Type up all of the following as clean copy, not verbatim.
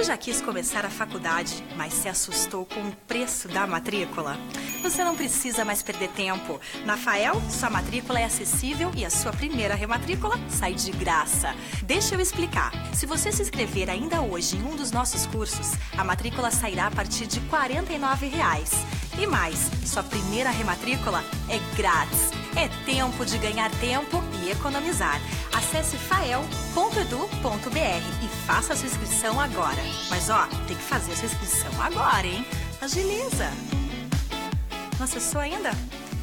já quis começar a faculdade, mas se assustou com o preço da matrícula? Você não precisa mais perder tempo. Na FAEL, sua matrícula é acessível e a sua primeira rematrícula sai de graça. Deixa eu explicar. Se você se inscrever ainda hoje em um dos nossos cursos, a matrícula sairá a partir de R$ 49. E mais, sua primeira rematrícula é grátis. É tempo de ganhar tempo e economizar. Acesse fael.edu.br e faça a sua inscrição agora. Mas tem que fazer a sua inscrição agora, hein? Agiliza! Não acessou ainda?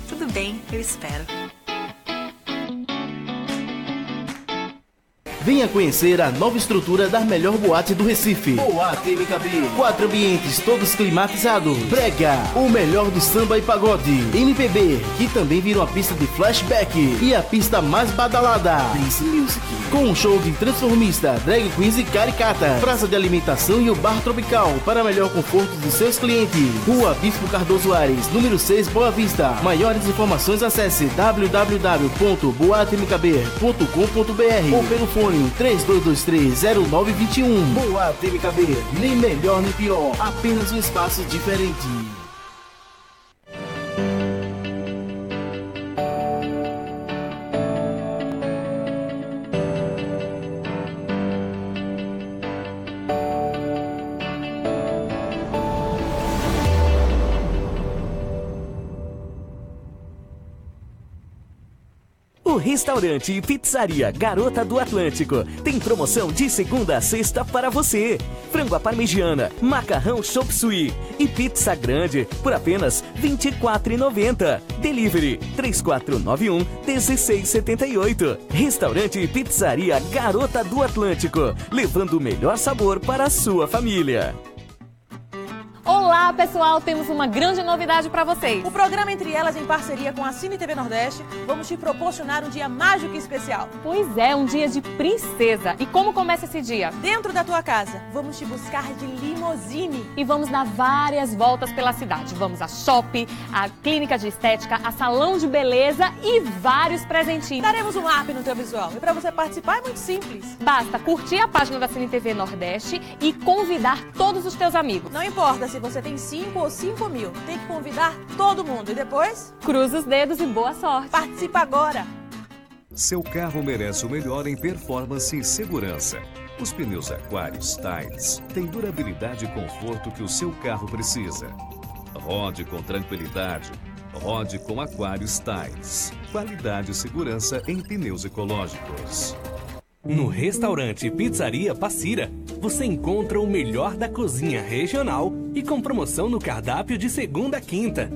Tudo bem, eu espero. Venha conhecer a nova estrutura da melhor boate do Recife. Boate MKB. 4 ambientes, todos climatizados. Brega, o melhor do samba e pagode. MPB, que também vira uma pista de flashback. E a pista mais badalada, Dance Music. Com um show de transformista, drag queens e caricata. Praça de alimentação e o bar tropical, para melhor conforto de seus clientes. Rua Bispo Cardoso Ares, número 6, Boa Vista. Maiores informações acesse www.boatemkb.com.br ou pelo fone 32230921. Boate MKB, nem melhor nem pior, apenas um espaço diferente. O restaurante e pizzaria Garota do Atlântico tem promoção de segunda a sexta para você. Frango à parmegiana, macarrão chop suey e pizza grande por apenas R$ 24,90. Delivery 3491-1678. Restaurante e pizzaria Garota do Atlântico, levando o melhor sabor para a sua família. Olá, pessoal! Temos uma grande novidade para vocês. O programa Entre Elas, em parceria com a Cine TV Nordeste, vamos te proporcionar um dia mágico e especial. Pois é, um dia de princesa. E como começa esse dia? Dentro da tua casa. Vamos te buscar de limousine. E vamos dar várias voltas pela cidade. Vamos a shopping, a clínica de estética, a salão de beleza e vários presentinhos. Daremos um up no teu visual. E para você participar é muito simples. Basta curtir a página da Cine TV Nordeste e convidar todos os teus amigos. Não importa se você tem 5 ou 5 mil. Tem que convidar todo mundo. E depois? Cruza os dedos e boa sorte. Participa agora. Seu carro merece o melhor em performance e segurança. Os pneus Aquarius Tides têm durabilidade e conforto que o seu carro precisa. Rode com tranquilidade. Rode com Aquarius Tides. Qualidade e segurança em pneus ecológicos. No restaurante Pizzaria Passira, você encontra o melhor da cozinha regional e com promoção no cardápio de segunda a quinta.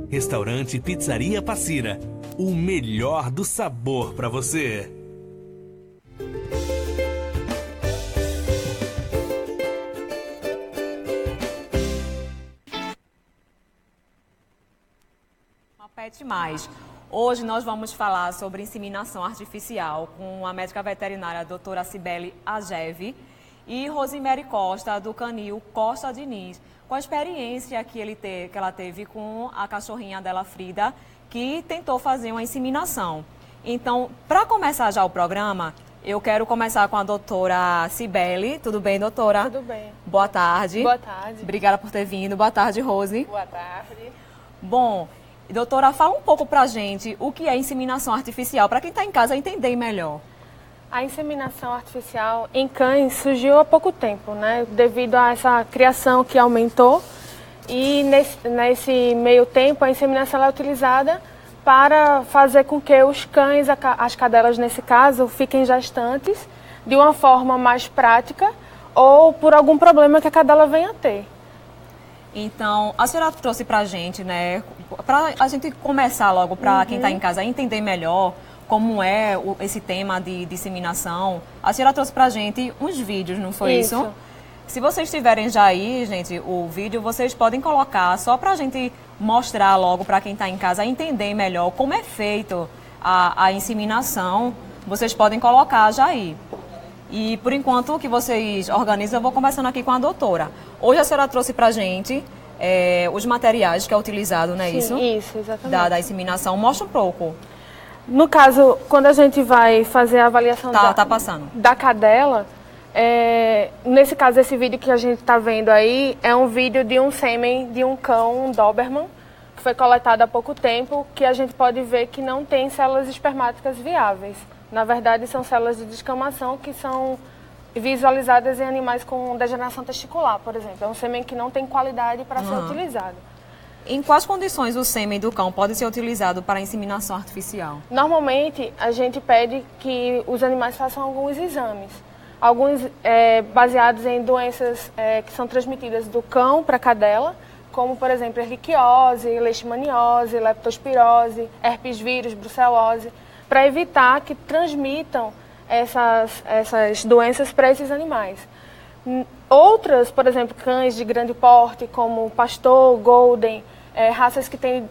Restaurante Pizzaria Passira, o melhor do sabor para você. Uma Pet Mais. Hoje nós vamos falar sobre inseminação artificial com a médica veterinária a doutora Cibele Agev e Rosemary Costa, do canil Costa Diniz, com a experiência que ela teve com a cachorrinha dela, Frida, que tentou fazer uma inseminação. Então, para começar já o programa, eu quero começar com a doutora Cibele. Tudo bem, doutora? Tudo bem. Boa tarde. Boa tarde. Obrigada por ter vindo. Boa tarde, Rose. Boa tarde. Bom, doutora, fala um pouco pra gente o que é inseminação artificial, para quem está em casa entender melhor. A inseminação artificial em cães surgiu há pouco tempo, né? Devido a essa criação que aumentou. E nesse meio tempo, a inseminação é utilizada para fazer com que os cães, as cadelas nesse caso, fiquem gestantes de uma forma mais prática ou por algum problema que a cadela venha a ter. Então, a senhora trouxe pra gente, né, pra a gente começar logo, para quem está em casa entender melhor como é esse tema de disseminação. A senhora trouxe pra gente uns vídeos, não foi isso? Se vocês tiverem já aí, gente, o vídeo, vocês podem colocar só pra gente mostrar logo para quem está em casa entender melhor como é feito a inseminação. Vocês podem colocar já aí. E por enquanto que vocês organizam, eu vou começando aqui com a doutora. Hoje a senhora trouxe pra gente os materiais que é utilizado, não é isso? Isso, exatamente. Da inseminação. Mostra um pouco. No caso, quando a gente vai fazer a avaliação tá passando. da cadela, Nesse caso, esse vídeo que a gente está vendo aí é um vídeo de um sêmen de um cão, um Doberman, que foi coletado há pouco tempo, que a gente pode ver que não tem células espermáticas viáveis. Na verdade, são células de descamação que são visualizadas em animais com degeneração testicular, por exemplo. É um sêmen que não tem qualidade para ser utilizado. Em quais condições o sêmen do cão pode ser utilizado para inseminação artificial? Normalmente, a gente pede que os animais façam alguns exames. Alguns baseados em doenças que são transmitidas do cão para a cadela, como, por exemplo, erliquiose, leishmaniose, leptospirose, herpes vírus, brucelose, para evitar que transmitam essas doenças para esses animais. Outras, por exemplo, cães de grande porte, como pastor, golden, raças que têm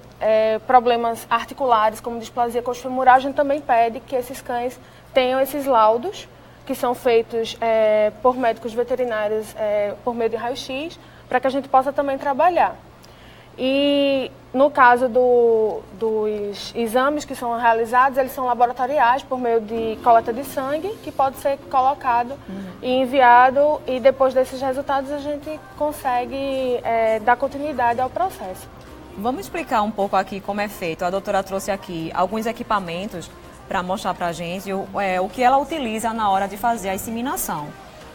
problemas articulares, como displasia coxofemoral, a gente também pede que esses cães tenham esses laudos, que são feitos por médicos veterinários por meio de raio-x, para que a gente possa também trabalhar. E no caso dos exames que são realizados, eles são laboratoriais por meio de coleta de sangue, que pode ser colocado e enviado, e depois desses resultados a gente consegue dar continuidade ao processo. Vamos explicar um pouco aqui como é feito. A doutora trouxe aqui alguns equipamentos para mostrar para a gente o que ela utiliza na hora de fazer a inseminação.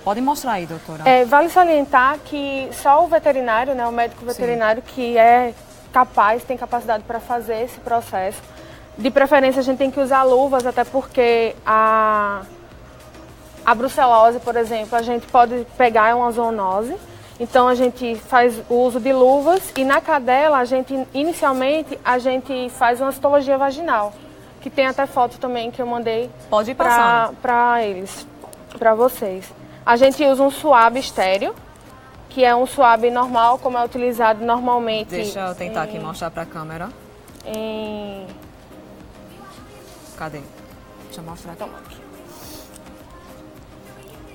Pode mostrar aí, doutora. Vale salientar que só o veterinário, né, o médico veterinário, que é capaz, tem capacidade para fazer esse processo. De preferência, a gente tem que usar luvas, até porque a brucelose, por exemplo, a gente pode pegar uma zoonose. Então, a gente faz o uso de luvas e na cadela, inicialmente, a gente faz uma citologia vaginal, que tem até foto também que eu mandei para eles, para vocês. A gente usa um suave estéreo, que é um suave normal, como é utilizado normalmente. Deixa eu tentar aqui mostrar para a câmera. Cadê? Deixa eu mostrar aqui.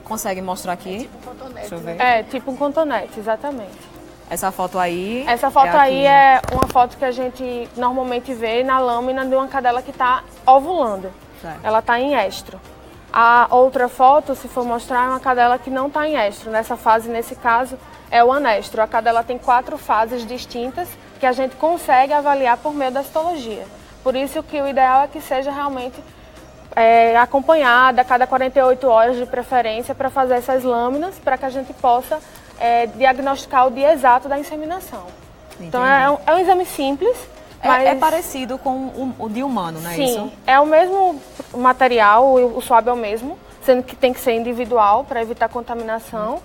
Consegue mostrar aqui? É tipo um cotonete. Deixa eu ver. É tipo um cotonete, exatamente. Essa foto aí? Essa foto aí é uma foto que a gente normalmente vê na lâmina de uma cadela que está ovulando. Certo. Ela está em estro. A outra foto, se for mostrar, é uma cadela que não está em estro. Nessa fase, nesse caso, é o anestro. A cadela tem 4 fases distintas que a gente consegue avaliar por meio da citologia. Por isso que o ideal é que seja realmente acompanhada a cada 48 horas de preferência para fazer essas lâminas, para que a gente possa diagnosticar o dia exato da inseminação. Entendi. Então é um exame simples. Mas... É parecido com o de humano, não é isso? Sim, é o mesmo material, o swab é o mesmo, sendo que tem que ser individual para evitar contaminação.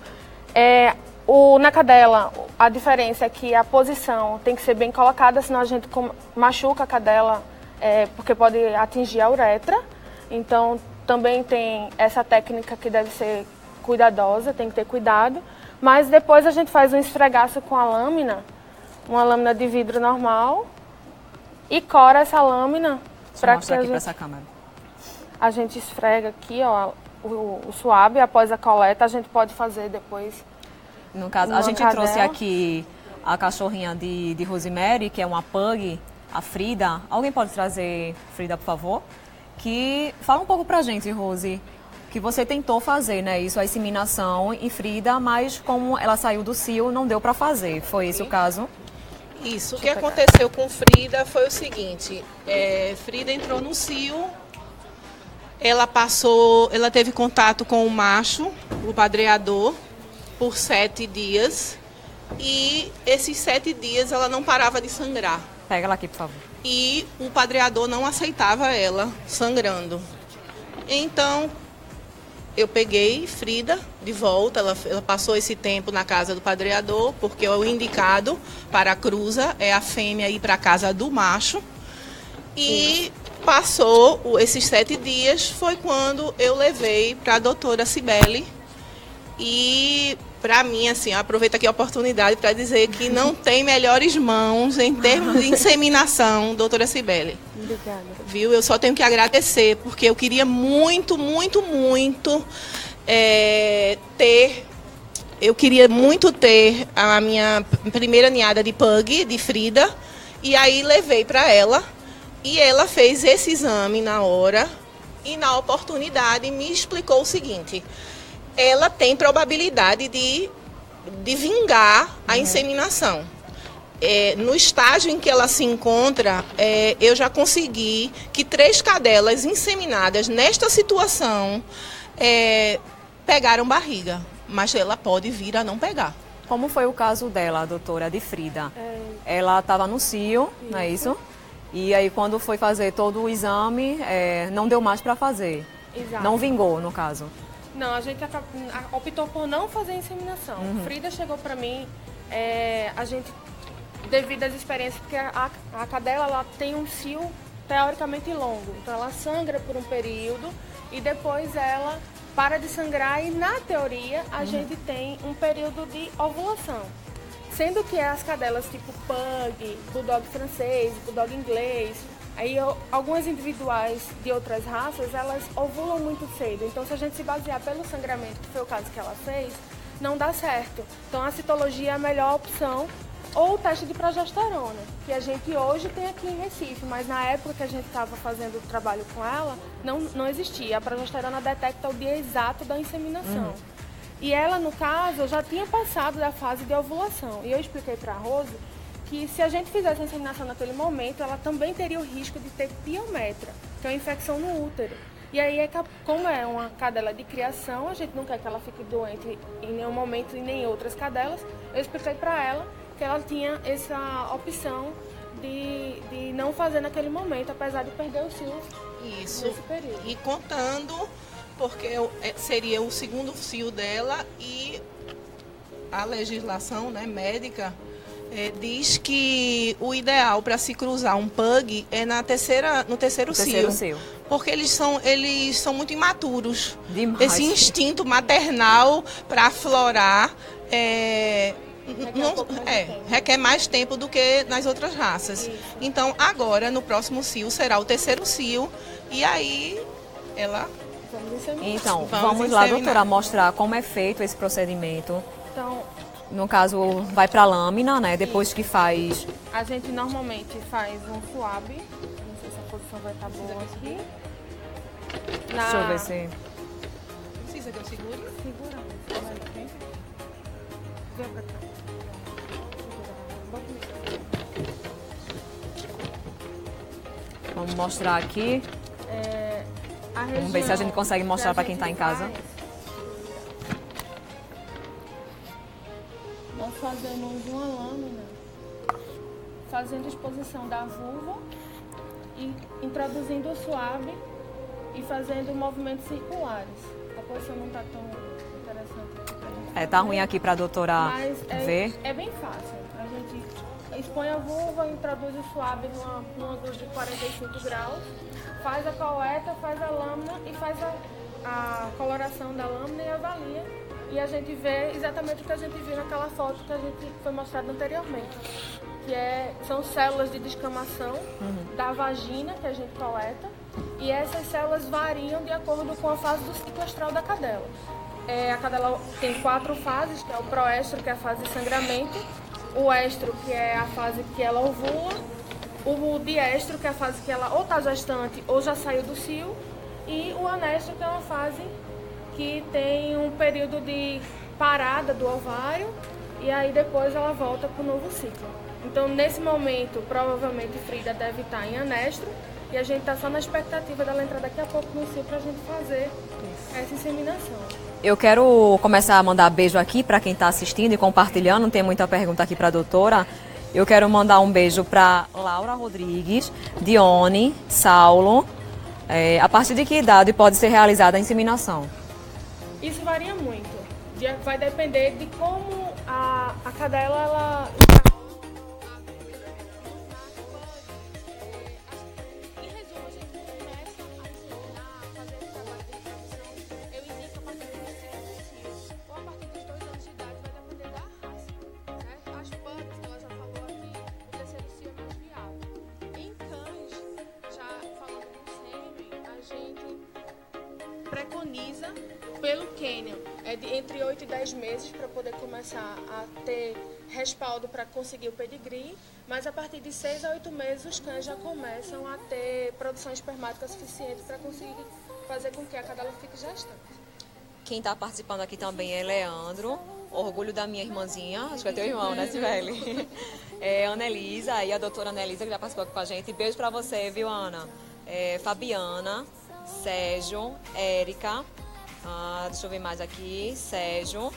Na cadela, a diferença é que a posição tem que ser bem colocada, senão a gente machuca a cadela, porque pode atingir a uretra. Então, também tem essa técnica que deve ser cuidadosa, tem que ter cuidado. Mas depois a gente faz um esfregaço com a lâmina, uma lâmina de vidro normal, e cora essa lâmina para que essa câmera. A gente esfrega aqui, ó, o suave. Após a coleta, a gente pode fazer depois. No caso, a gente trouxe aqui a cachorrinha de Rosemary, que é uma pug, a Frida. Alguém pode trazer Frida, por favor? Que fala um pouco pra gente, Rose, que você tentou fazer, né, isso, a inseminação em Frida, mas como ela saiu do cio, não deu para fazer. Foi esse o caso? Isso, o que aconteceu com Frida foi o seguinte, Frida entrou no cio, ela teve contato com o macho, o padreador, por 7 dias, e esses 7 dias ela não parava de sangrar. Pega ela aqui, por favor. E o padreador não aceitava ela sangrando. Então, eu peguei Frida de volta, ela passou esse tempo na casa do padreador, porque o indicado para a cruza é a fêmea ir para a casa do macho. E passou esses 7 dias, foi quando eu levei para a doutora Cibele. E, para mim, assim, eu aproveito aqui a oportunidade para dizer que não tem melhores mãos em termos de inseminação, doutora Cibele. Obrigada. Viu? Eu só tenho que agradecer, porque eu queria muito, muito, muito ter a minha primeira ninhada de pug, de Frida, e aí levei para ela, e ela fez esse exame na hora, e na oportunidade me explicou o seguinte: ela tem probabilidade de vingar a inseminação. No estágio em que ela se encontra, eu já consegui que 3 cadelas inseminadas nesta situação pegaram barriga, mas ela pode vir a não pegar. Como foi o caso dela, doutora, de Frida? Ela estava no cio, não é isso? E aí quando foi fazer todo o exame, não deu mais para fazer. Exato. Não vingou, no caso. Não, a gente optou por não fazer inseminação. Frida chegou para mim, a gente, devido às experiências, porque a cadela ela tem um cio teoricamente longo. Então ela sangra por um período e depois ela para de sangrar e, na teoria, a gente tem um período de ovulação. Sendo que as cadelas tipo Pug, Bulldog francês, Bulldog inglês, aí algumas individuais de outras raças, elas ovulam muito cedo. Então, se a gente se basear pelo sangramento, que foi o caso que ela fez, não dá certo. Então, a citologia é a melhor opção, ou o teste de progesterona, que a gente hoje tem aqui em Recife, mas na época que a gente estava fazendo o trabalho com ela, não existia. A progesterona detecta o dia exato da inseminação. E ela, no caso, já tinha passado da fase de ovulação. E eu expliquei para a Rose que se a gente fizesse a inseminação naquele momento, ela também teria o risco de ter piometra, que é uma infecção no útero. E aí, como é uma cadela de criação, a gente não quer que ela fique doente em nenhum momento e nem outras cadelas. Eu expliquei para ela que ela tinha essa opção de não fazer naquele momento, apesar de perder os cios nesse período. E contando, porque seria o segundo cio dela e a legislação, né, médica diz que o ideal para se cruzar um pug é no terceiro cio. Porque eles são muito imaturos. Demais. Esse instinto maternal para aflorar requer mais tempo do que nas outras raças. Isso. Então, agora, no próximo cio, será o terceiro cio. E aí, ela... Então, vamos lá, doutora, mostrar como é feito esse procedimento. Então, no caso, vai para a lâmina, né? Depois que faz... A gente normalmente faz um swab. Não sei se a posição vai estar boa aqui. Deixa eu ver se... Precisa que eu segure? Segura. Vem pra cá. Vamos mostrar aqui. Vamos ver se a gente consegue mostrar para quem está em casa. Nós fazemos uma lâmina, fazendo a exposição da vulva e introduzindo o suave e fazendo movimentos circulares. A posição não está tão interessante. Tá ruim aqui para a doutora ver. É bem fácil. A gente expõe a vulva, introduz o suave num ângulo de 45 graus, faz a coleta, faz a lâmina e faz a coloração da lâmina e avalia. E a gente vê exatamente o que a gente viu naquela foto que a gente foi mostrada anteriormente. Que são células de descamação da vagina que a gente coleta. E essas células variam de acordo com a fase do ciclo estral da cadela. A cadela tem 4 fases, que é o proestro, que é a fase de sangramento. O estro, que é a fase que ela ovula. O diestro, que é a fase que ela ou está gestante ou já saiu do cio. E o anestro, que é uma fase que tem um período de parada do ovário e aí depois ela volta para o novo ciclo. Então, nesse momento, provavelmente Frida deve estar em anestro e a gente está só na expectativa dela entrar daqui a pouco no cio para a gente fazer essa inseminação. Eu quero começar a mandar beijo aqui para quem está assistindo e compartilhando, não tem muita pergunta aqui para a doutora. Eu quero mandar um beijo para Laura Rodrigues, Dione, Saulo. A partir de que idade pode ser realizada a inseminação? Isso varia muito. Vai depender de como a cadela ela... Em resumo, a gente começa a ensinar, a fazer esse trabalho de introdução. Eu indico a partir dos 6 anos ou a partir dos 2 anos de idade, vai depender da raça. Certo? As pugs, que ela já falou aqui, o terceiro cio é mais viável. Em cães, já falando do sêmen, a gente preconiza pelo Canyon, entre 8 e 10 meses para poder começar a ter respaldo para conseguir o pedigree, mas a partir de 6 a 8 meses os cães já começam a ter produção espermática suficiente para conseguir fazer com que a cadela fique gestante. quem está participando aqui também é Leandro, orgulho da minha irmãzinha, acho que é teu irmão, né, Sibeli? Ana Elisa, e a doutora Ana Elisa, que já participou aqui com a gente. Beijo para você, viu, Ana? Fabiana, Sérgio, Érica, deixa eu ver mais aqui, Sérgio.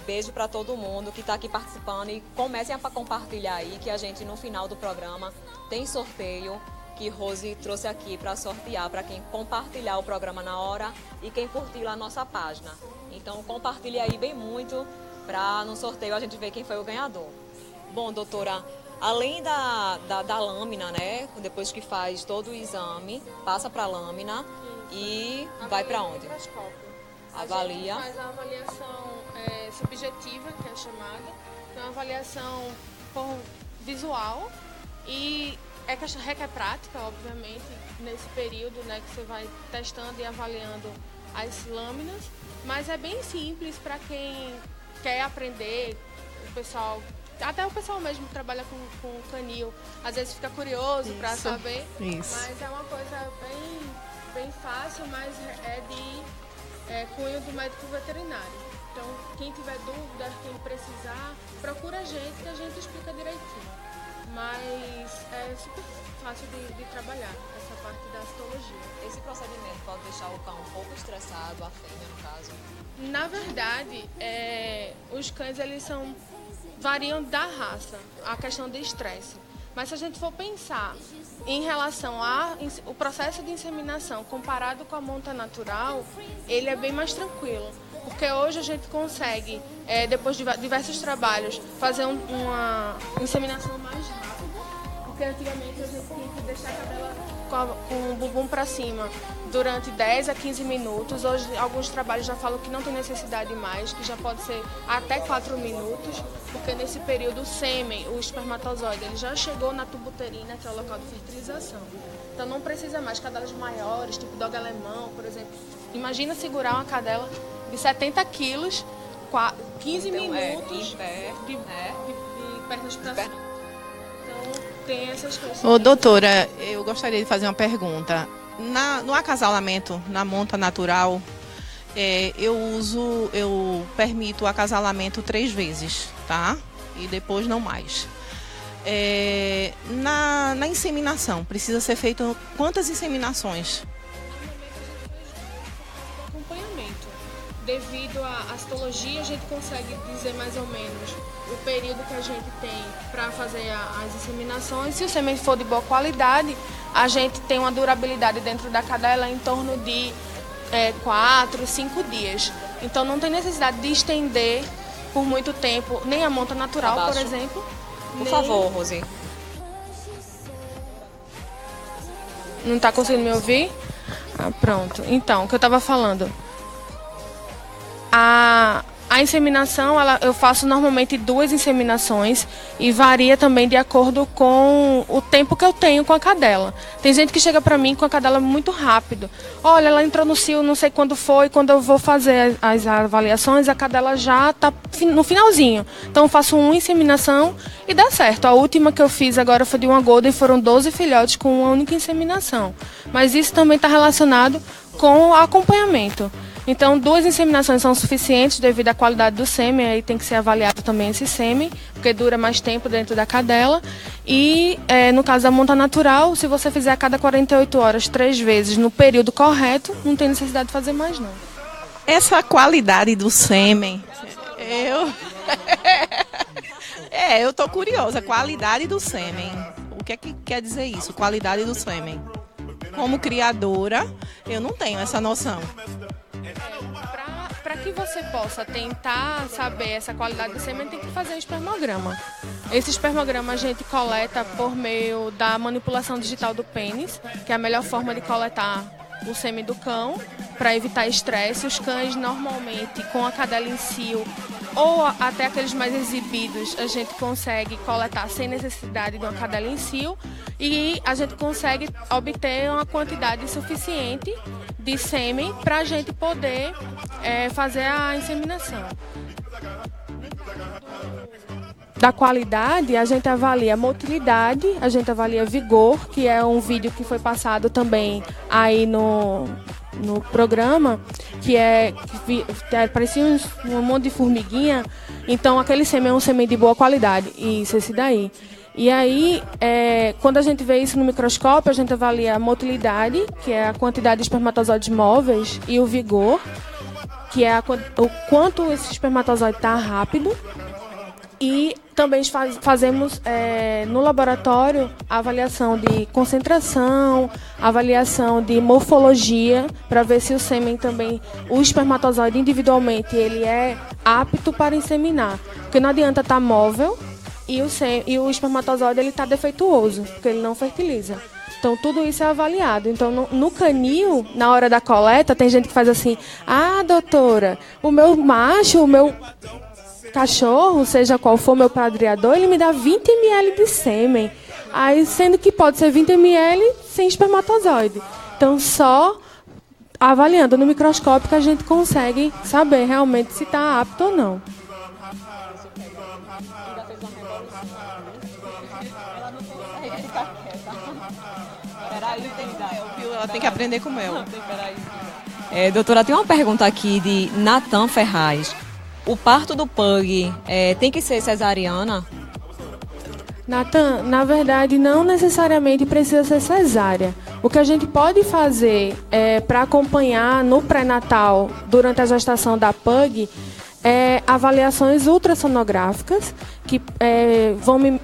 Beijo para todo mundo que está aqui participando e comecem a compartilhar aí, que a gente no final do programa tem sorteio que Rose trouxe aqui para sortear para quem compartilhar o programa na hora e quem curtir lá a nossa página. Então compartilhe aí bem muito para no sorteio a gente ver quem foi o ganhador. Bom, doutora, além da lâmina, né, depois que faz todo o exame, passa para a lâmina e vai para onde? Avalia. A gente faz a avaliação subjetiva, que é chamada, que é uma avaliação por visual e requer prática, obviamente, nesse período, né, que você vai testando e avaliando as lâminas, mas é bem simples para quem quer aprender, até o pessoal mesmo que trabalha com canil, às vezes fica curioso para saber, mas é uma coisa bem fácil, mas é de cunho do médico veterinário. Então, quem tiver dúvida, quem precisar, procura a gente que a gente explica direitinho. Mas é super fácil de trabalhar essa parte da citologia. Esse procedimento pode deixar o cão um pouco estressado, a fêmea no caso? Na verdade, os cães variam da raça, a questão de estresse. Mas se a gente for pensar em relação ao processo de inseminação comparado com a monta natural, ele é bem mais tranquilo. Porque hoje a gente consegue, depois de diversos trabalhos, fazer uma inseminação mais rápida. Porque antigamente a gente tinha que deixar a cadela com o bumbum para cima durante 10 a 15 minutos. Hoje alguns trabalhos já falam que não tem necessidade mais, que já pode ser até 4 minutos, porque nesse período o sêmen, o espermatozoide, ele já chegou na tuba uterina, que é o local de fertilização. Então não precisa mais cadelas maiores, tipo dog alemão, por exemplo. Imagina segurar uma cadela de 70 quilos, 15 minutos de pernas para cima. Então, tem essas coisas. Ô, doutora, eu gostaria de fazer uma pergunta. No acasalamento, na monta natural, eu permito o acasalamento 3 vezes, tá? E depois não mais. Na inseminação, precisa ser feito quantas inseminações? Devido à citologia, a gente consegue dizer mais ou menos o período que a gente tem para fazer as inseminações. Se o sêmen for de boa qualidade, a gente tem uma durabilidade dentro da cadela em torno de 4, 5 dias. Então não tem necessidade de estender por muito tempo, nem a monta natural, por exemplo. Por favor, Rose. Não está conseguindo me ouvir? Pronto. Então, o que eu estava falando. A inseminação, eu faço normalmente 2 inseminações e varia também de acordo com o tempo que eu tenho com a cadela. Tem gente que chega para mim com a cadela muito rápido. Olha, ela entrou no cio, não sei quando foi, quando eu vou fazer as avaliações, a cadela já está no finalzinho. Então eu faço uma inseminação e dá certo. A última que eu fiz agora foi de uma Golden, foram 12 filhotes com uma única inseminação. Mas isso também está relacionado com o acompanhamento. Então, 2 inseminações são suficientes devido à qualidade do sêmen, aí tem que ser avaliado também esse sêmen, porque dura mais tempo dentro da cadela. E, no caso da monta natural, se você fizer a cada 48 horas 3 vezes no período correto, não tem necessidade de fazer mais, não. Essa qualidade do sêmen, eu tô curiosa, qualidade do sêmen. O que é que quer dizer isso, qualidade do sêmen? Como criadora, eu não tenho essa noção. Para que você possa tentar saber essa qualidade do sêmen, tem que fazer um espermograma. Esse espermograma a gente coleta por meio da manipulação digital do pênis, que é a melhor forma de coletar o sêmen do cão, para evitar estresse. Os cães, normalmente, com a cadela em cio, ou até aqueles mais exibidos, a gente consegue coletar sem necessidade de uma cadela em cio, e a gente consegue obter uma quantidade suficiente de sêmen para a gente poder fazer a inseminação. Da qualidade, a gente avalia motilidade, a gente avalia vigor, que é um vídeo que foi passado também aí no programa, parecia um monte de formiguinha, então aquele sêmen é um sêmen de boa qualidade, isso, esse daí. E aí, quando a gente vê isso no microscópio, a gente avalia a motilidade, que é a quantidade de espermatozoides móveis, e o vigor, que é o quanto esse espermatozoide está rápido. E também fazemos no laboratório a avaliação de concentração, avaliação de morfologia, para ver se o sêmen também, o espermatozoide individualmente, ele é apto para inseminar. Porque não adianta estar móvel e o espermatozoide está defeituoso, porque ele não fertiliza. Então, tudo isso é avaliado. Então, no canil, na hora da coleta, tem gente que faz assim: ah, doutora, o meu macho, o meu cachorro, seja qual for meu padreador, ele me dá 20 ml de sêmen. Aí, sendo que pode ser 20 ml sem espermatozoide. Então, só avaliando no microscópio que a gente consegue saber realmente se está apto ou não. Ela tem que aprender com ela. Doutora, tem uma pergunta aqui de Natan Ferraz. O parto do pug tem que ser cesariana? Natan, na verdade, não necessariamente precisa ser cesárea. O que a gente pode fazer para acompanhar no pré-natal, durante a gestação da pug, avaliações ultrassonográficas que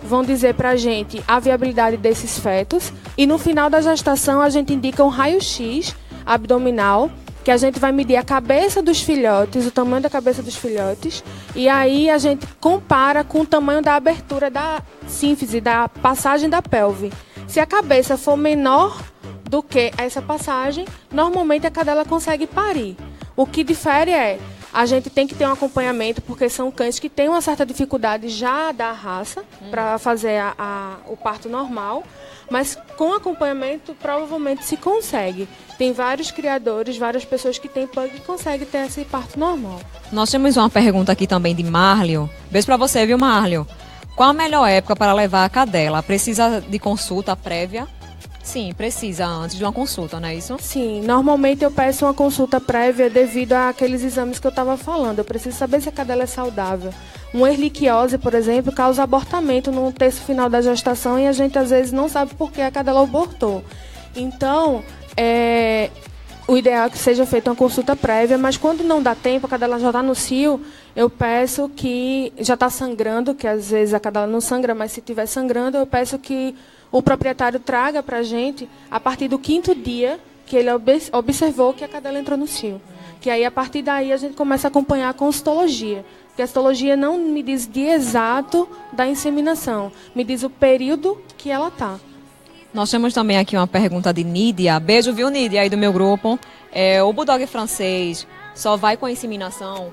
vão dizer para a gente a viabilidade desses fetos. E no final da gestação a gente indica um raio-x abdominal, que a gente vai medir a cabeça dos filhotes, o tamanho da cabeça dos filhotes, e aí a gente compara com o tamanho da abertura da sínfise, da passagem da pelve. Se a cabeça for menor do que essa passagem, normalmente a cadela consegue parir. O que difere a gente tem que ter um acompanhamento, porque são cães que têm uma certa dificuldade já da raça para fazer o parto normal, mas com acompanhamento provavelmente se consegue. Tem vários criadores, várias pessoas que têm pug que conseguem ter esse parto normal. Nós temos uma pergunta aqui também de Marlio. Beijo para você, viu, Marlio? Qual a melhor época para levar a cadela? Precisa de consulta prévia? Sim, precisa antes de uma consulta, não é isso? Sim, normalmente eu peço uma consulta prévia devido àqueles exames que eu estava falando. Eu preciso saber se a cadela é saudável. Uma erliquiose, por exemplo, causa abortamento no terço final da gestação e a gente às vezes não sabe por que a cadela abortou. Então, o ideal é que seja feita uma consulta prévia, mas quando não dá tempo, a cadela já está no cio, eu peço que já está sangrando, que às vezes a cadela não sangra, mas se estiver sangrando, eu peço que o proprietário traga para a gente a partir do 5º dia que ele observou que a cadela entrou no cio. Que aí, a partir daí, a gente começa a acompanhar a consultologia. Porque a citologia não me diz de exato da inseminação, me diz o período que ela está. Nós temos também aqui uma pergunta de Nídia. Beijo, viu, Nídia, aí do meu grupo. O bulldog francês só vai com a inseminação?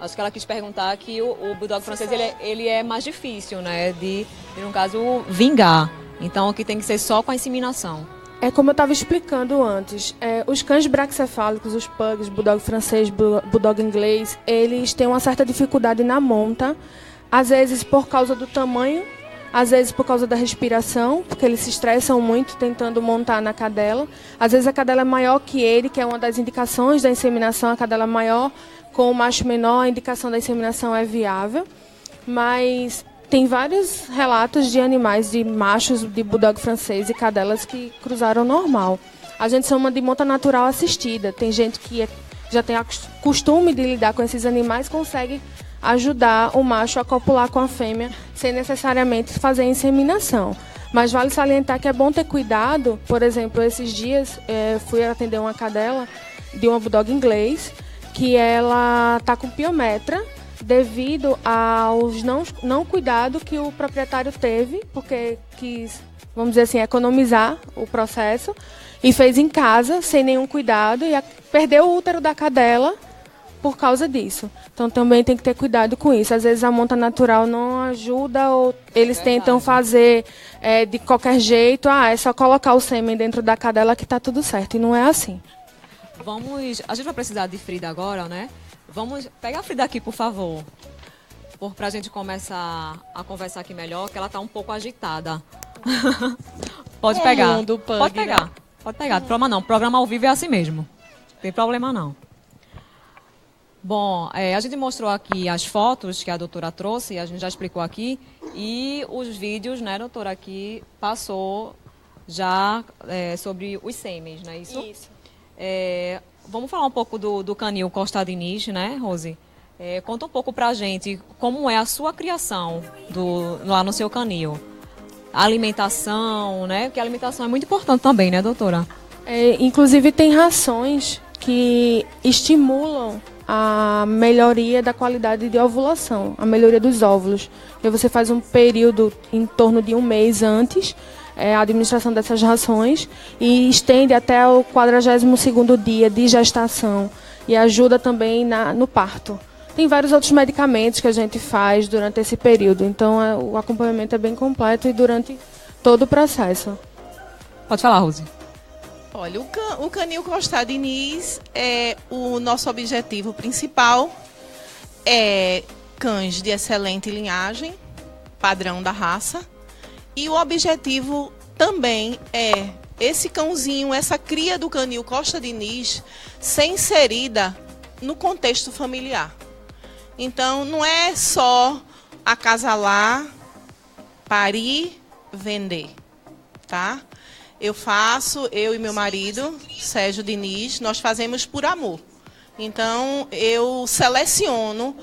Acho que ela quis perguntar que o bulldog francês ele é mais difícil, né, de, no caso, vingar. Então, aqui tem que ser só com a inseminação. É como eu estava explicando antes, os cães braquicefálicos, os pugs, bulldog francês, bulldog inglês, eles têm uma certa dificuldade na monta, às vezes por causa do tamanho, às vezes por causa da respiração, porque eles se estressam muito tentando montar na cadela. Às vezes a cadela é maior que ele, que é uma das indicações da inseminação, a cadela maior com o macho menor, a indicação da inseminação é viável, mas tem vários relatos de animais, de machos de bulldog francês e cadelas que cruzaram normal. A gente chama de monta natural assistida. Tem gente que já tem costume de lidar com esses animais, consegue ajudar o macho a copular com a fêmea sem necessariamente fazer a inseminação. Mas vale salientar que é bom ter cuidado. Por exemplo, esses dias fui atender uma cadela de uma bulldog inglês que ela está com piometra, devido aos não cuidado que o proprietário teve, porque quis, vamos dizer assim, economizar o processo, e fez em casa, sem nenhum cuidado, e perdeu o útero da cadela por causa disso. Então também tem que ter cuidado com isso. Às vezes a monta natural não ajuda, ou eles tentam fazer de qualquer jeito, é só colocar o sêmen dentro da cadela que está tudo certo, e não é assim. A gente vai precisar de Frida agora, né? Vamos pegar a Frida aqui, por favor, para a gente começar a conversar aqui melhor, que ela está um pouco agitada. Pode pegar. Pode pegar. Pode pegar, não tem problema não. Programa ao vivo é assim mesmo. Tem problema não. Bom, a gente mostrou aqui as fotos que a doutora trouxe, a gente já explicou aqui, e os vídeos, né, doutora, aqui passou já sobre os sêmens, não é isso? Isso. Vamos falar um pouco do canil Costa Diniz, né, Rose? Conta um pouco pra gente como é a sua criação lá no seu canil. A alimentação, né? Porque a alimentação é muito importante também, né, doutora? Inclusive tem rações que estimulam a melhoria da qualidade de ovulação, a melhoria dos óvulos. E você faz um período em torno de um mês antes, a administração dessas rações, e estende até o 42º dia de gestação e ajuda também no parto. Tem vários outros medicamentos que a gente faz durante esse período, então o acompanhamento é bem completo e durante todo o processo. Pode falar, Rose. Olha, o canil Costa Diniz, o nosso objetivo principal é cães de excelente linhagem, padrão da raça, e o objetivo também é esse cãozinho, essa cria do canil Costa Diniz ser inserida no contexto familiar. Então, não é só acasalar, parir, vender, tá? Eu e meu marido, Sérgio Diniz, nós fazemos por amor. Então, eu seleciono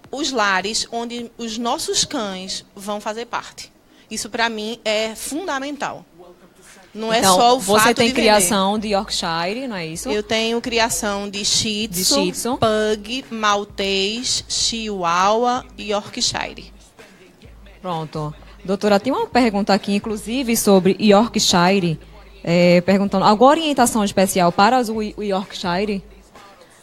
os lares onde os nossos cães vão fazer parte. Isso, para mim, é fundamental. Não então, é só o fato de você tem vender. Criação de Yorkshire, não é isso? Eu tenho criação de Shih Tzu, Pug, Maltês, Chihuahua e Yorkshire. Pronto. Doutora, tem uma pergunta aqui, inclusive, sobre Yorkshire, perguntando, alguma orientação especial para o Yorkshire?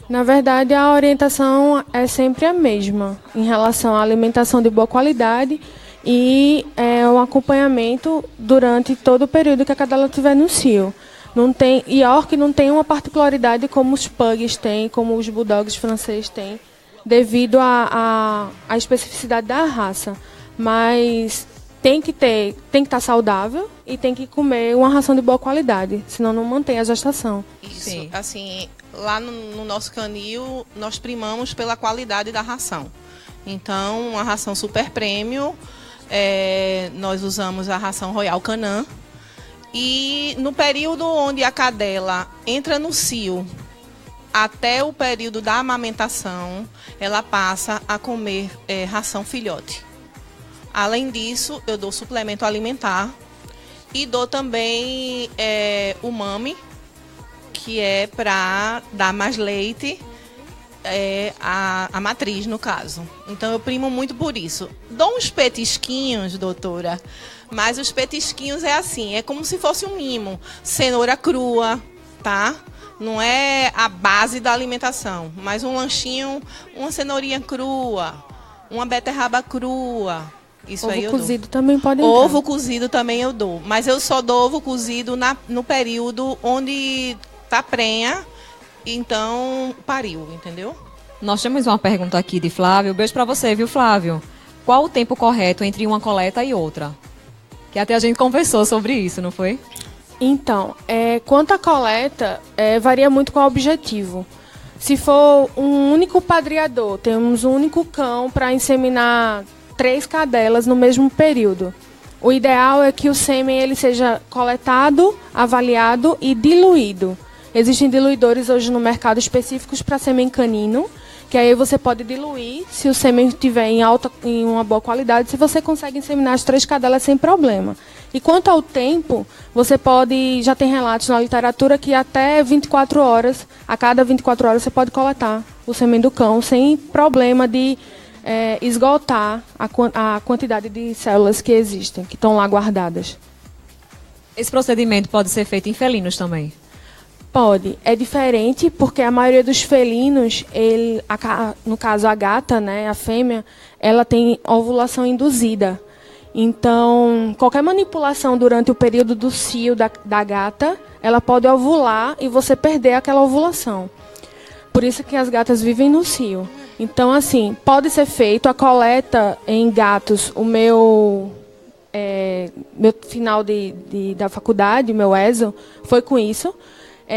Na verdade, a orientação é sempre a mesma, em relação à alimentação de boa qualidade e o acompanhamento durante todo o período que a cadela estiver no cio. York não tem uma particularidade como os pugs têm, como os bulldogs franceses têm, devido à especificidade da raça. Mas tem que estar saudável e tem que comer uma ração de boa qualidade, senão não mantém a gestação. Isso, sim. Assim, lá no nosso canil, nós primamos pela qualidade da ração. Então, uma ração super premium, nós usamos a ração Royal Canin. E no período onde a cadela entra no cio, até o período da amamentação, ela passa a comer ração filhote. Além disso, eu dou suplemento alimentar e dou também o mame, que é para dar mais leite, a matriz, no caso. Então, eu primo muito por isso. Dou uns petisquinhos, doutora, mas os petisquinhos é como se fosse um mimo. Cenoura crua, tá? Não é a base da alimentação, mas um lanchinho, uma cenourinha crua, uma beterraba crua. Isso ovo aí eu cozido dou. Também pode entrar. Ovo cozido também eu dou, mas eu só dou ovo cozido no período onde tá prenha, então pariu, entendeu? Nós temos uma pergunta aqui de Flávio. Beijo pra você, viu, Flávio? Qual o tempo correto entre uma coleta e outra? Que até a gente conversou sobre isso, não foi? Então, quanto à coleta, varia muito com o objetivo. Se for um único padreador, temos um único cão para inseminar 3 cadelas no mesmo período. O ideal é que o sêmen ele seja coletado, avaliado e diluído. Existem diluidores hoje no mercado específicos para sêmen canino, que aí você pode diluir se o sêmen estiver em uma boa qualidade, se você consegue inseminar as 3 cadelas sem problema. E quanto ao tempo, já tem relatos na literatura que até 24 horas, a cada 24 horas você pode coletar o sêmen do cão sem problema de esgotar a quantidade de células que existem, que estão lá guardadas. Esse procedimento pode ser feito em felinos também? Pode. É diferente porque a maioria dos felinos, no caso a gata, né, a fêmea, ela tem ovulação induzida. Então, qualquer manipulação durante o período do cio da gata, ela pode ovular e você perder aquela ovulação. Por isso que as gatas vivem no cio. Então, assim, pode ser feito a coleta em gatos. O meu final da faculdade, meu ESO, foi com isso.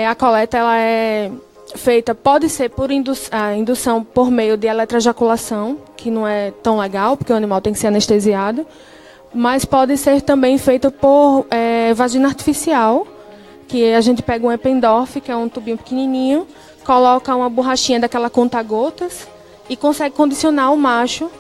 A coleta ela é feita pode ser por indução por meio de eletroejaculação, que não é tão legal, porque o animal tem que ser anestesiado, mas pode ser também feita por vagina artificial, que a gente pega um Eppendorf, que é um tubinho pequenininho, coloca uma borrachinha daquela conta-gotas e consegue condicionar o macho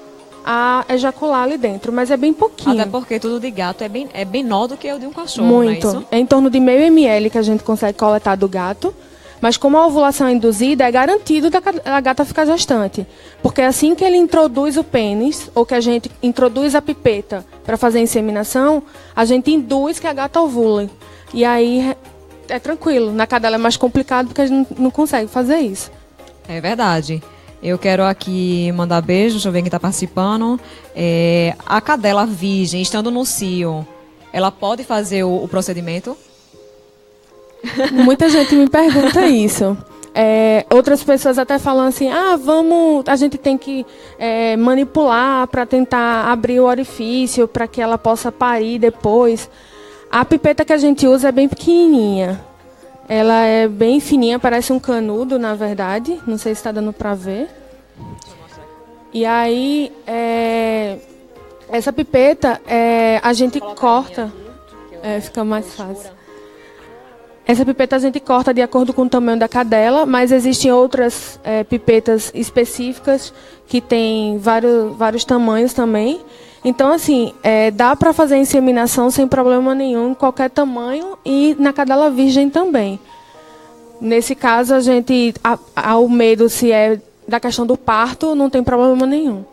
a ejacular ali dentro, mas é bem pouquinho. Até porque tudo de gato é bem menor do que o de um cachorro, muito. Não é isso? É em torno de meio ml que a gente consegue coletar do gato, mas como a ovulação é induzida, é garantido da gata ficar gestante. Porque assim que ele introduz o pênis, ou que a gente introduz a pipeta para fazer a inseminação, a gente induz que a gata ovule. E aí é tranquilo. Na cadela é mais complicado porque a gente não consegue fazer isso. É verdade. Eu quero aqui mandar beijo, deixa eu ver quem está participando. A cadela virgem, estando no cio, ela pode fazer o procedimento? Muita gente me pergunta isso. Outras pessoas até falam assim, a gente tem que manipular para tentar abrir o orifício para que ela possa parir depois. A pipeta que a gente usa é bem pequenininha. Ela é bem fininha, parece um canudo, na verdade. Não sei se está dando para ver. E aí, essa pipeta, a gente corta. Fica mais fácil. Essa pipeta a gente corta de acordo com o tamanho da cadela, mas existem outras pipetas específicas que têm vários tamanhos também. Então, assim, dá para fazer a inseminação sem problema nenhum, em qualquer tamanho, e na cadela virgem também. Nesse caso, a gente, ao medo se é da questão do parto, não tem problema nenhum.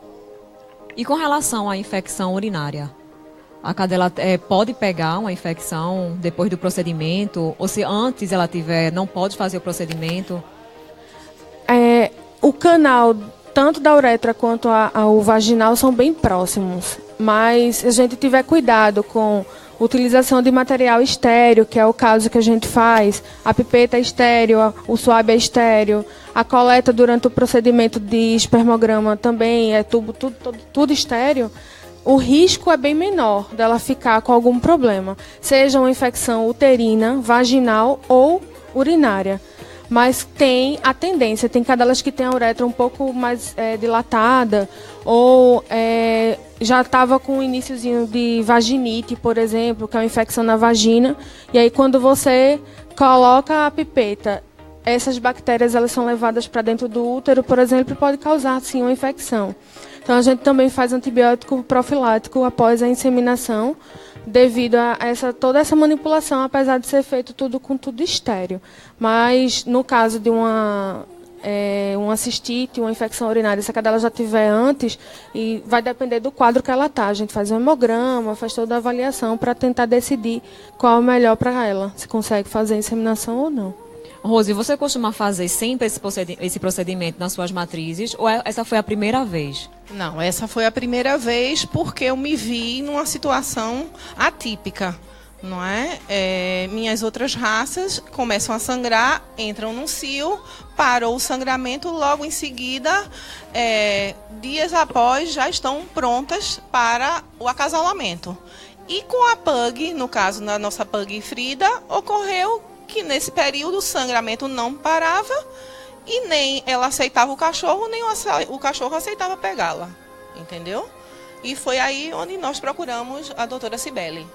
E com relação à infecção urinária? A cadela pode pegar uma infecção depois do procedimento? Ou se antes ela tiver, não pode fazer o procedimento? O canal, tanto da uretra quanto o vaginal, são bem próximos. Mas se a gente tiver cuidado com utilização de material estéreo, que é o caso que a gente faz, a pipeta é estéreo, o swab é estéreo, a coleta durante o procedimento de espermograma também é tudo estéreo, o risco é bem menor dela ficar com algum problema, seja uma infecção uterina, vaginal ou urinária. Mas tem a tendência, tem cadelas que têm a uretra um pouco mais dilatada, ou já estava com um iniciozinho de vaginite, por exemplo, que é uma infecção na vagina, e aí quando você coloca a pipeta, essas bactérias elas são levadas para dentro do útero, por exemplo, e pode causar sim uma infecção. Então a gente também faz antibiótico profilático após a inseminação, devido a toda essa manipulação, apesar de ser feito tudo com tudo estéreo. Mas no caso de uma cistite, uma infecção urinária, se a cadela já tiver antes, e vai depender do quadro que ela está. A gente faz um hemograma, faz toda a avaliação para tentar decidir qual é o melhor para ela, se consegue fazer a inseminação ou não. Rose, você costuma fazer sempre esse procedimento nas suas matrizes ou essa foi a primeira vez? Não, essa foi a primeira vez porque eu me vi numa situação atípica, não é? Minhas outras raças começam a sangrar, entram num cio, parou o sangramento, logo em seguida, dias após, já estão prontas para o acasalamento. E com a pug, no caso da nossa pug Frida, ocorreu que nesse período o sangramento não parava e nem ela aceitava o cachorro, nem o cachorro aceitava pegá-la, entendeu? E foi aí onde nós procuramos a doutora Cibele.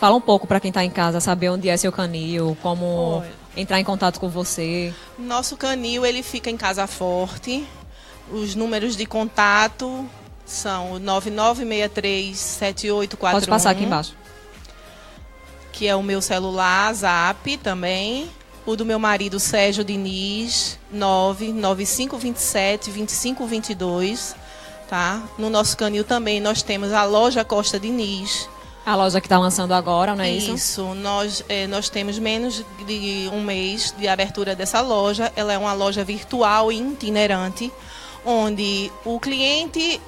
Fala um pouco para quem está em casa, saber onde é seu canil, como entrar em contato com você. Nosso canil, ele fica em Casa Forte. Os números de contato são o 99637841. Pode passar aqui embaixo. Que é o meu celular, Zap também. O do meu marido, Sérgio Diniz, 99527-2522. Tá? No nosso canil também nós temos a loja Costa Diniz. A loja que está lançando agora, não é isso? Isso. Nós temos menos de um mês de abertura dessa loja. Ela é uma loja virtual e itinerante, onde o cliente,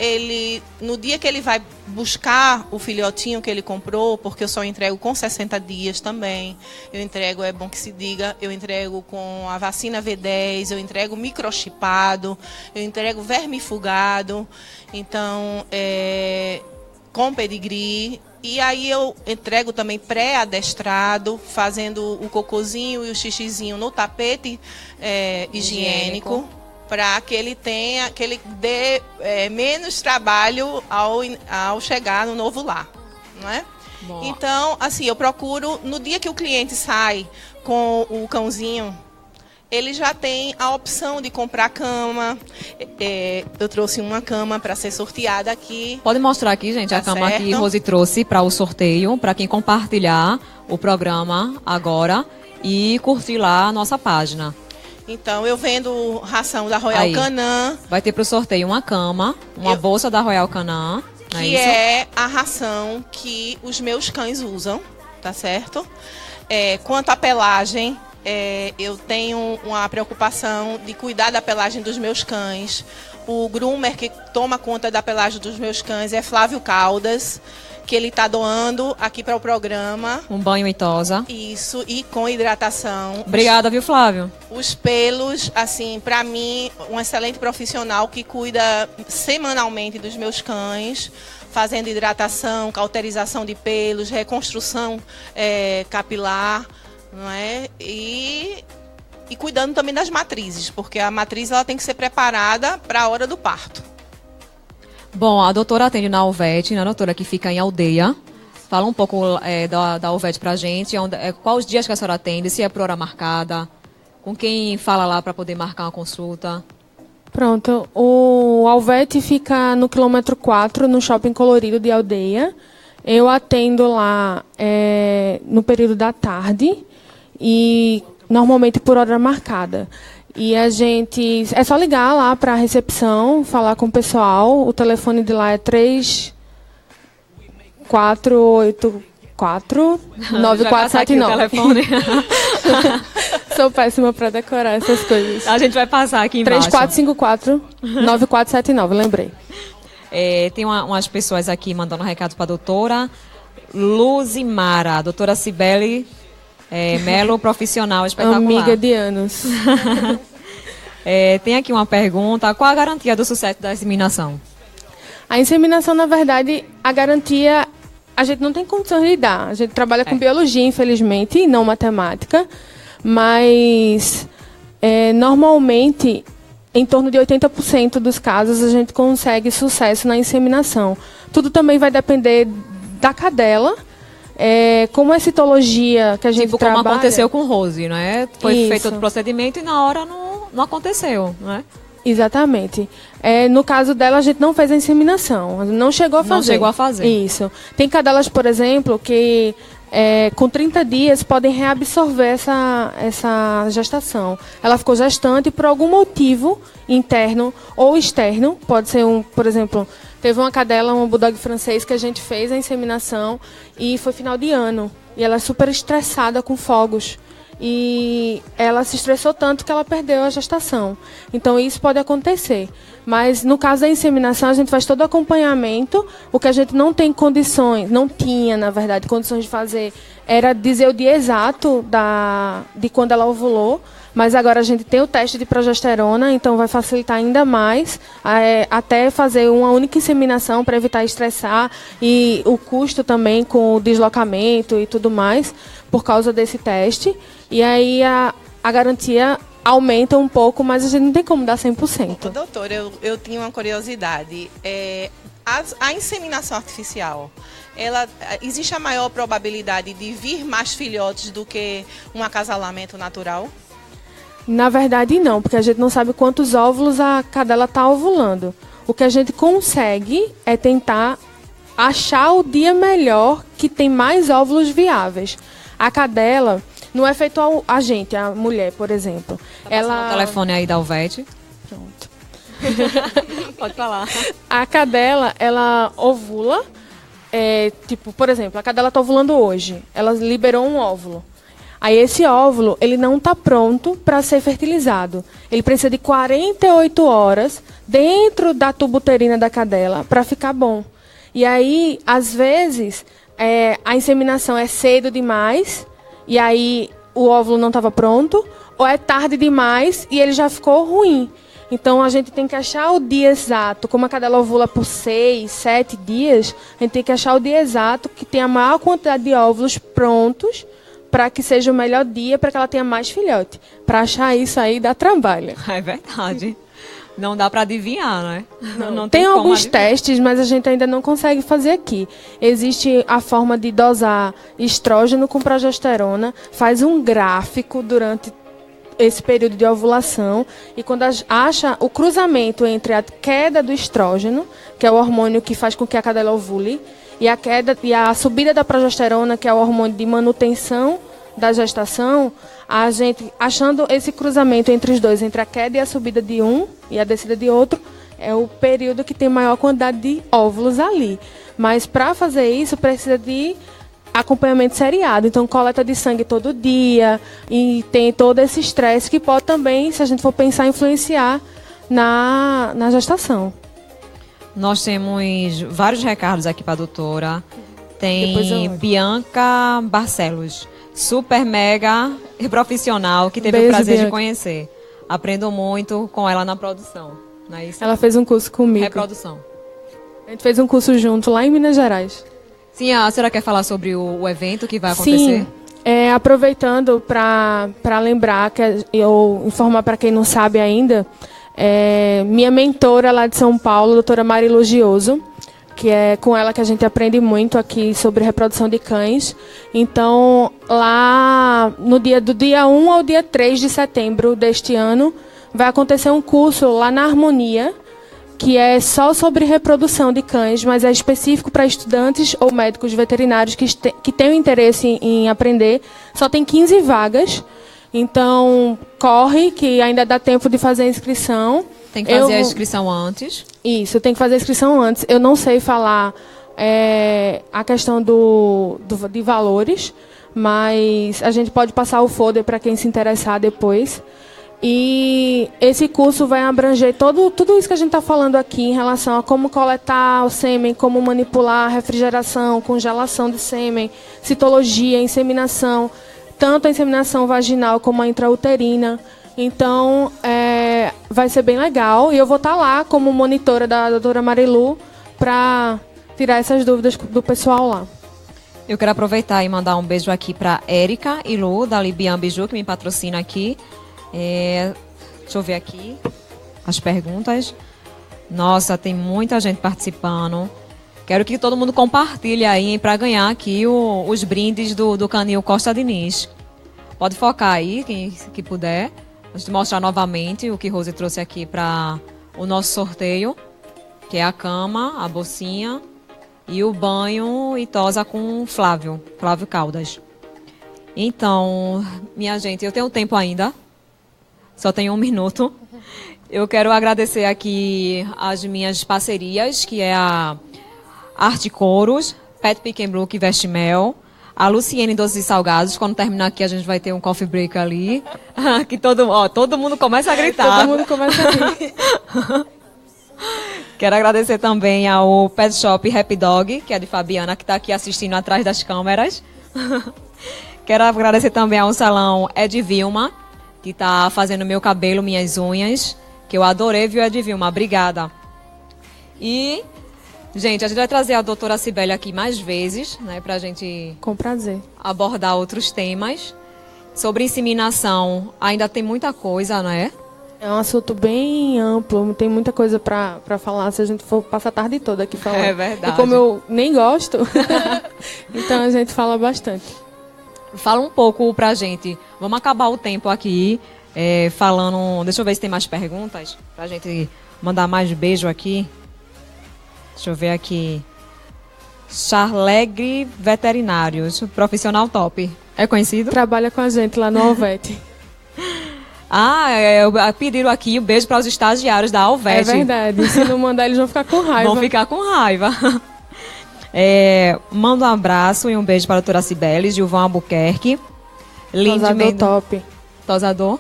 no dia que ele vai buscar o filhotinho que ele comprou, porque eu só entrego com 60 dias também, eu entrego, é bom que se diga, eu entrego com a vacina V10, eu entrego microchipado, eu entrego vermifugado, então, com pedigree, E aí eu entrego também pré-adestrado, fazendo o cocôzinho e o xixizinho no tapete higiênico, para que ele dê menos trabalho ao chegar no novo lar, não é? Bom. Então, assim, eu procuro, no dia que o cliente sai com o cãozinho, ele já tem a opção de comprar cama. Eu trouxe uma cama para ser sorteada aqui. Pode mostrar aqui, gente, a cama que Rose trouxe para o sorteio, para quem compartilhar o programa agora e curtir lá a nossa página. Então, eu vendo ração da Royal Canin. Vai ter para o sorteio uma cama, uma bolsa da Royal Canin. Que é a ração que os meus cães usam, tá certo? Quanto à pelagem, eu tenho uma preocupação de cuidar da pelagem dos meus cães. O groomer que toma conta da pelagem dos meus cães é Flávio Caldas, que ele está doando aqui para o programa. Um banho e tosa. Isso, e com hidratação. Obrigada, viu, Flávio? Os pelos, assim, para mim, um excelente profissional que cuida semanalmente dos meus cães, fazendo hidratação, cauterização de pelos, reconstrução capilar, não é? E cuidando também das matrizes, porque a matriz ela tem que ser preparada para a hora do parto. Bom, a doutora atende na Alvete, né, doutora, que fica em Aldeia. Fala um pouco da Alvete pra gente, quais os dias que a senhora atende, se é por hora marcada, com quem fala lá para poder marcar uma consulta. Pronto, o Alvete fica no quilômetro 4, no Shopping Colorido de Aldeia. Eu atendo lá no período da tarde e normalmente por hora marcada. E a gente... É só ligar lá para a recepção, falar com o pessoal. O telefone de lá é 3484-9479. Sou péssima para decorar essas coisas. A gente vai passar aqui embaixo. 3454-9479, lembrei. Tem umas pessoas aqui mandando um recado para a doutora Luzimara, doutora Cibele Melo, profissional espetacular. Amiga de anos. Tem aqui uma pergunta. Qual a garantia do sucesso da inseminação? A inseminação, na verdade, a garantia a gente não tem condição de dar. A gente trabalha com biologia, infelizmente, e não matemática. Mas, normalmente, em torno de 80% dos casos, a gente consegue sucesso na inseminação. Tudo também vai depender da cadela. Como a citologia que a gente trabalha... Como aconteceu com Rose, né? Foi feito o procedimento e na hora não aconteceu, né? Exatamente. No caso dela, a gente não fez a inseminação. Não chegou a fazer. Não chegou a fazer. Isso. Tem cadelas, por exemplo, que com 30 dias podem reabsorver essa gestação. Ela ficou gestante por algum motivo interno ou externo. Pode ser por exemplo... Teve uma cadela, um bulldog francês, que a gente fez a inseminação e foi final de ano. E ela é super estressada com fogos. E ela se estressou tanto que ela perdeu a gestação. Então, isso pode acontecer. Mas, no caso da inseminação, a gente faz todo o acompanhamento. O que a gente não tem condições, não tinha, na verdade, condições de fazer, era dizer o dia exato de quando ela ovulou. Mas agora a gente tem o teste de progesterona, então vai facilitar ainda mais até fazer uma única inseminação para evitar estressar e o custo também com o deslocamento e tudo mais por causa desse teste. E aí a garantia aumenta um pouco, mas a gente não tem como dar 100%. Doutora, eu tinha uma curiosidade. A inseminação artificial, existe a maior probabilidade de vir mais filhotes do que um acasalamento natural? Na verdade, não, porque a gente não sabe quantos óvulos a cadela está ovulando. O que a gente consegue é tentar achar o dia melhor que tem mais óvulos viáveis. A cadela não é feito a gente, a mulher, por exemplo. O telefone aí da Alvete. Pronto. Pode falar. A cadela, ela ovula, por exemplo, a cadela está ovulando hoje. Ela liberou um óvulo. Aí esse óvulo, ele não está pronto para ser fertilizado. Ele precisa de 48 horas dentro da tuba uterina da cadela para ficar bom. E aí, às vezes, a inseminação é cedo demais e aí o óvulo não estava pronto, ou é tarde demais e ele já ficou ruim. Então, a gente tem que achar o dia exato. Como a cadela ovula por 6, 7 dias, a gente tem que achar o dia exato que tenha a maior quantidade de óvulos prontos para que seja o melhor dia, para que ela tenha mais filhote. Para achar isso aí dá trabalho. É verdade. Não dá para adivinhar, né? Não Tem como alguns adivinhar. testes, mas a gente ainda não consegue fazer aqui. Existe a forma de dosar estrógeno com progesterona, faz um gráfico durante esse período de ovulação, e quando acha o cruzamento entre a queda do estrógeno, que é o hormônio que faz com que a cadela ovule, e a subida da progesterona, que é o hormônio de manutenção da gestação, a gente, achando esse cruzamento entre os dois, entre a queda e a subida de um e a descida de outro, é o período que tem maior quantidade de óvulos ali. Mas para fazer isso, precisa de acompanhamento seriado. Então, coleta de sangue todo dia, e tem todo esse estresse que pode também, se a gente for pensar, influenciar na gestação. Nós temos vários recados aqui para a doutora. Depois eu Tem olho. Bianca Barcelos, super mega profissional, que teve o Beijo, prazer de Bianca. conhecer. Aprendo muito com ela na produção. Não é isso? Ela fez um curso comigo. Reprodução. A gente fez um curso junto lá em Minas Gerais. Sim, a senhora quer falar sobre o evento que vai acontecer? Sim, aproveitando para lembrar, eu informar para quem não sabe ainda, minha mentora lá de São Paulo, a doutora Marilu Gioso, que é com ela que a gente aprende muito aqui sobre reprodução de cães. Então, lá do dia 1 ao dia 3 de setembro deste ano, vai acontecer um curso lá na Harmonia, que é só sobre reprodução de cães, mas é específico para estudantes ou médicos veterinários que tenham interesse em aprender. Só tem 15 vagas, então corre, que ainda dá tempo de fazer a inscrição. Tem que fazer a inscrição antes. Isso, tem que fazer a inscrição antes. Eu não sei falar a questão de valores, mas a gente pode passar o folder para quem se interessar depois. E esse curso vai abranger tudo isso que a gente está falando aqui em relação a como coletar o sêmen, como manipular a refrigeração, congelação do sêmen, citologia, inseminação, tanto a inseminação vaginal como a intrauterina. Então, vai ser bem legal. E eu vou estar lá como monitora da doutora Marilu para tirar essas dúvidas do pessoal lá. Eu quero aproveitar e mandar um beijo aqui para Érica e Lu, da Libian Biju, que me patrocina aqui. Deixa eu ver aqui as perguntas. Nossa, tem muita gente participando. Quero que todo mundo compartilhe aí para ganhar aqui os brindes do Canil Costa Diniz. Pode focar aí, quem que puder. A gente mostrar novamente o que Rose trouxe aqui para o nosso sorteio, que é a cama, a bolsinha e o banho e tosa com Flávio Caldas. Então, minha gente, eu tenho tempo ainda. Só tenho 1 minuto. Eu quero agradecer aqui as minhas parcerias, que é a Arte Couros, Pet Pick and Blue, que veste mel, a Luciene Doces e Salgados. Quando terminar aqui, a gente vai ter um coffee break ali. Que todo mundo começa a gritar. Todo mundo começa a rir. Quero agradecer também ao Pet Shop Happy Dog, que é de Fabiana, que está aqui assistindo atrás das câmeras. Quero agradecer também ao salão Ed Vilma, que está fazendo meu cabelo, minhas unhas, que eu adorei, viu, Ed Vilma? Obrigada. E, gente, a gente vai trazer a doutora Cibele aqui mais vezes, né, pra gente... Com prazer. Abordar outros temas. Sobre inseminação, ainda tem muita coisa, né? É um assunto bem amplo, tem muita coisa para falar, se a gente for passar a tarde toda aqui falando. É verdade. E como eu nem gosto, então a gente fala bastante. Fala um pouco pra gente. Vamos acabar o tempo aqui falando... Deixa eu ver se tem mais perguntas pra gente mandar mais beijo aqui. Deixa eu ver aqui. Charlegre Veterinários, profissional top. É conhecido? Trabalha com a gente lá no Alvete. Pediram aqui um beijo para os estagiários da Alvete. É verdade. Se não mandar, eles vão ficar com raiva. Vão ficar com raiva. Mando um abraço e um beijo para a doutora Cibele, Gilvão Albuquerque. Tosador top. Tosador.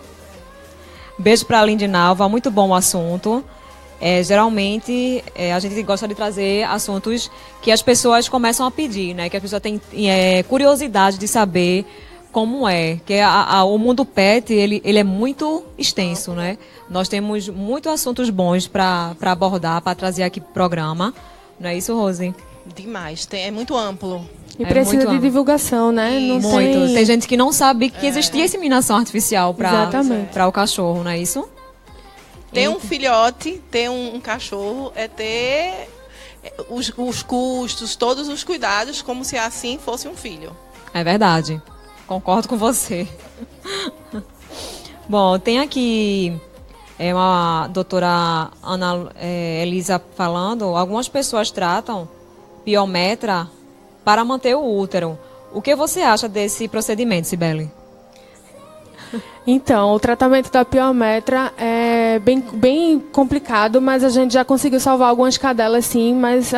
Beijo para a Lindy Nalva, muito bom o assunto. Geralmente, a gente gosta de trazer assuntos que as pessoas começam a pedir, né? Que a pessoa tem curiosidade de saber como é, que o mundo pet, ele é muito extenso, né? Nós temos muitos assuntos bons para abordar, para trazer aqui pro programa. Não é isso, Rose? Demais, é muito amplo. E precisa de divulgação, né? Não muito. Tem gente que não sabe que existia inseminação artificial para o cachorro, não é isso? Ter um filhote, ter um cachorro, é ter os custos, todos os cuidados, como se assim fosse um filho. É verdade. Concordo com você. Bom, tem aqui uma doutora Ana Elisa falando, algumas pessoas tratam piometra para manter o útero. O que você acha desse procedimento, Cibele? Então, o tratamento da piometra é bem complicado, mas a gente já conseguiu salvar algumas cadelas, sim, mas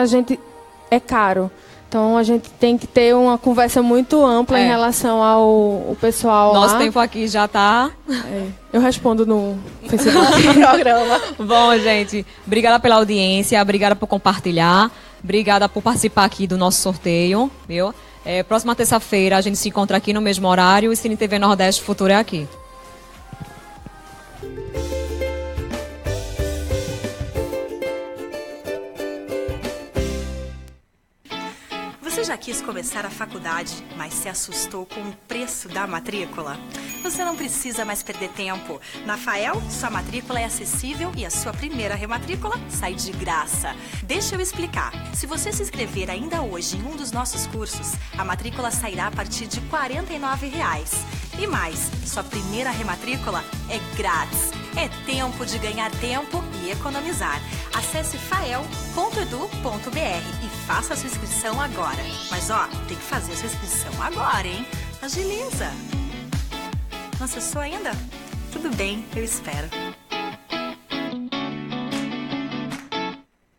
é caro. Então, a gente tem que ter uma conversa muito ampla em relação ao pessoal Nosso tempo aqui já está... Eu respondo no Facebook do programa. Bom, gente, obrigada pela audiência, obrigada por compartilhar, obrigada por participar aqui do nosso sorteio, viu? Próxima terça-feira a gente se encontra aqui no mesmo horário e Cine TV Nordeste Futuro é aqui. Você já quis começar a faculdade, mas se assustou com o preço da matrícula? Você não precisa mais perder tempo. Na FAEL, sua matrícula é acessível e a sua primeira rematrícula sai de graça. Deixa eu explicar. Se você se inscrever ainda hoje em um dos nossos cursos, a matrícula sairá a partir de R$ 49,00. E mais, sua primeira rematrícula é grátis. É tempo de ganhar tempo e economizar. Acesse fael.edu.br e faça a sua inscrição agora. Mas tem que fazer a sua inscrição agora, hein? Agiliza! Não acessou ainda? Tudo bem, eu espero.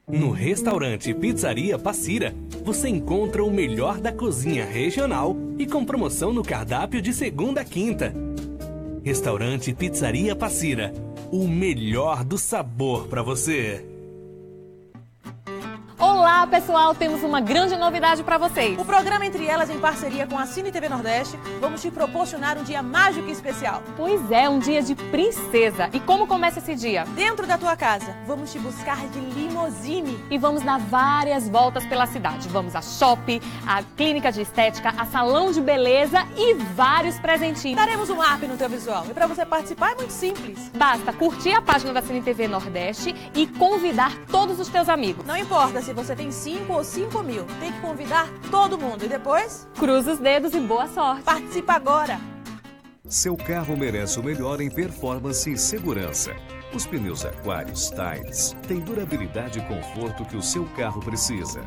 No restaurante Pizzaria Passira, você encontra o melhor da cozinha regional e com promoção no cardápio de segunda a quinta. Restaurante Pizzaria Passira, o melhor do sabor para você. Olá, pessoal! Temos uma grande novidade para vocês. O programa Entre Elas, em parceria com a Cine TV Nordeste, vamos te proporcionar um dia mágico e especial. Pois é, um dia de princesa. E como começa esse dia? Dentro da tua casa, vamos te buscar de limousine. E vamos dar várias voltas pela cidade. Vamos a shopping, a clínica de estética, a salão de beleza e vários presentinhos. Daremos um up no teu visual. E para você participar é muito simples. Basta curtir a página da Cine TV Nordeste e convidar todos os teus amigos. Não importa se você tem 5 ou 5 mil. Tem que convidar todo mundo. E depois? Cruza os dedos e boa sorte. Participa agora. Seu carro merece o melhor em performance e segurança. Os pneus Aquarius Styles têm durabilidade e conforto que o seu carro precisa.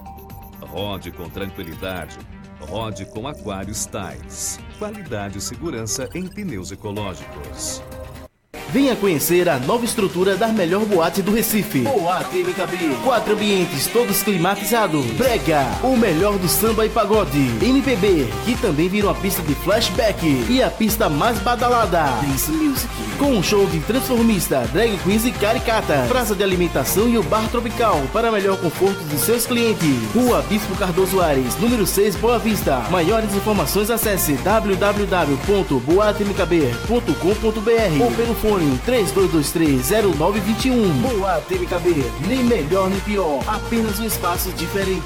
Rode com tranquilidade. Rode com Aquarius Styles. Qualidade e segurança em pneus ecológicos. Venha conhecer a nova estrutura da melhor boate do Recife. Boate MKB. 4 ambientes, todos climatizados. Brega, o melhor do samba e pagode. MPB, que também vira uma pista de flashback. E a pista mais badalada, Dance Music. Com um show de transformista, drag queens e caricata. Praça de alimentação e o bar tropical para melhor conforto de seus clientes. Rua Bispo Cardoso Ares, número 6, Boa Vista. Maiores informações acesse www.boatemkb.com.br ou pelo fone 32230921. Boate MKB, nem melhor nem pior, apenas um espaço diferente.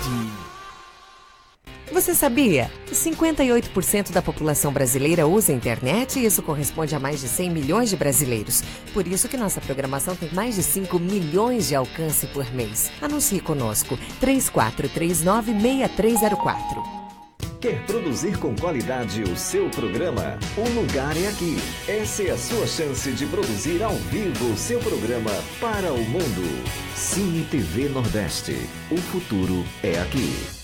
Você sabia? 58% da população brasileira usa a internet e isso corresponde a mais de 100 milhões de brasileiros. Por isso que nossa programação tem mais de 5 milhões de alcance por mês. Anuncie conosco, 3439-6304. Quer produzir com qualidade o seu programa? O lugar é aqui. Essa é a sua chance de produzir ao vivo o seu programa para o mundo. Cine TV Nordeste. O futuro é aqui.